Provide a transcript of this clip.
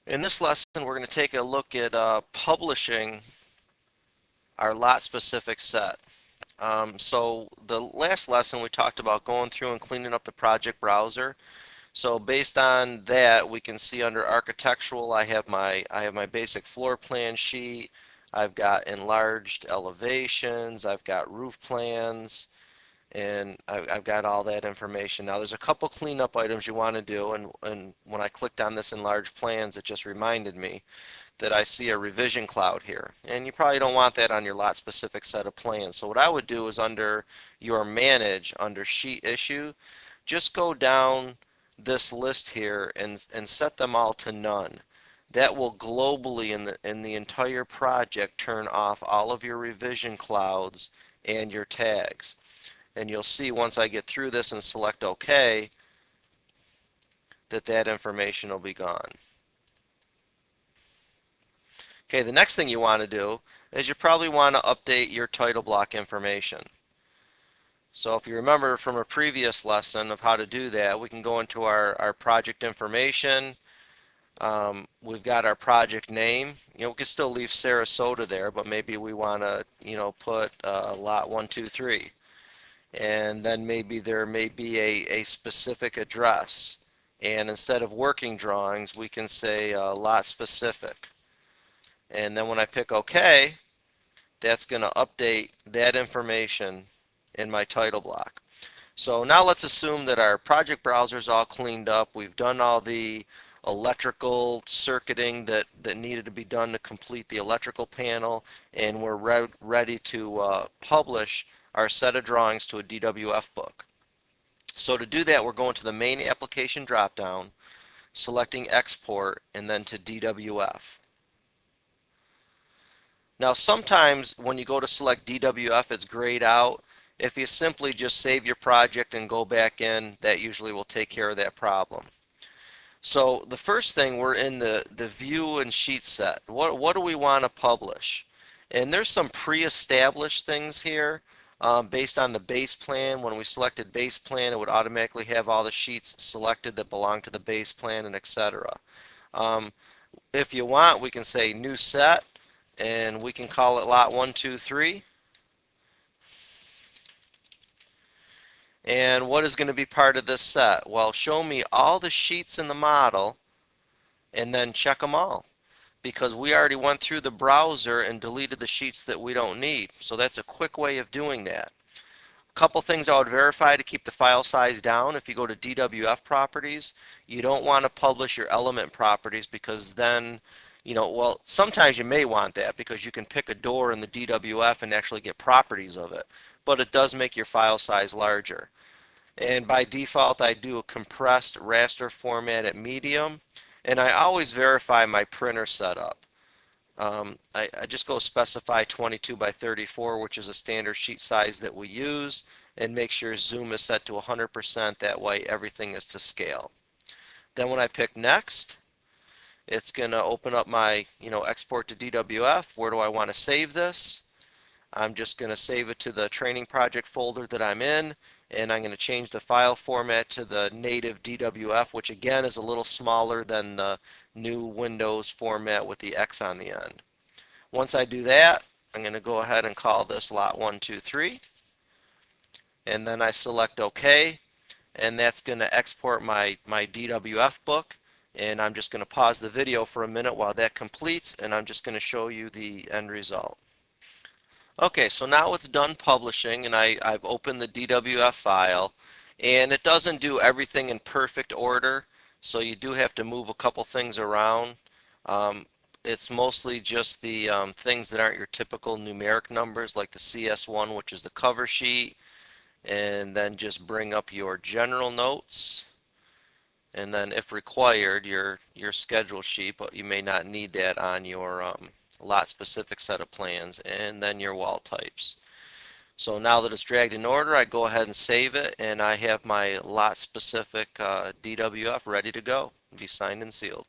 In this lesson, we're going to take a look at publishing our lot-specific set. So the last lesson we talked about going through and cleaning up the project browser. So based on that, we can see under architectural, I have my basic floor plan sheet. I've got enlarged elevations. I've got roof plans, and I've got all that information. Now there's a couple cleanup items you want to do, and when I clicked on this enlarged plans, it just reminded me that I see a revision cloud here. And you probably don't want that on your lot specific set of plans. So what I would do is under your manage, under sheet issue, just go down this list here and set them all to none. That will globally in the entire project turn off all of your revision clouds and your tags. And you'll see once I get through this and select OK that that information will be gone. Okay, the next thing you want to do is you probably want to update your title block information. So if you remember from a previous lesson of how to do that, we can go into our project information. We've got our project name. We can still leave Sarasota there, but maybe we want to, put lot 123. And then maybe there may be a specific address. And instead of working drawings, we can say lot specific. And then when I pick OK, that's going to update that information in my title block. So now let's assume that our project browser is all cleaned up. We've done all the electrical circuiting that needed to be done to complete the electrical panel, and we're ready to publish our set of drawings to a DWF book. So to do that, we're going to the main application dropdown, selecting export, and then to DWF. Now sometimes when you go to select DWF, it's grayed out. If you simply just save your project and go back in, that usually will take care of that problem. So the first thing, we're in the view and sheet set. What do we want to publish? And there's some pre-established things here based on the base plan. When we selected base plan, it would automatically have all the sheets selected that belong to the base plan, and etc. If you want, we can say new set, and we can call it lot 123. And what is going to be part of this set? Well, show me all the sheets in the model and then check them all, because we already went through the browser and deleted the sheets that we don't need. So that's a quick way of doing that. A couple things I would verify to keep the file size down. If you go to DWF properties, you don't want to publish your element properties, because then well, sometimes you may want that because you can pick a door in the DWF and actually get properties of it, but it does make your file size larger. And by default, I do a compressed raster format at medium, and I always verify my printer setup. I just go specify 22 by 34, which is a standard sheet size that we use, and make sure zoom is set to 100%. That way everything is to scale. Then when I pick next, it's going to open up my export to DWF. Where do I want to save this? I'm just going to save it to the training project folder that I'm in, and I'm going to change the file format to the native DWF, which again is a little smaller than the new Windows format with the X on the end. Once I do that, I'm going to go ahead and call this lot 123, and then I select OK, and that's going to export my DWF book. And I'm just going to pause the video for a minute while that completes, and I'm just going to show you the end result. Okay, so now it's done publishing, and I've opened the DWF file, and it doesn't do everything in perfect order, so you do have to move a couple things around. It's mostly just the things that aren't your typical numeric numbers, like the CS1, which is the cover sheet, and then just bring up your general notes, and then if required, your schedule sheet, but you may not need that on your lot specific set of plans, and then your wall types. So now that it's dragged in order, I go ahead and save it, and I have my lot specific DWF ready to go, be signed and sealed.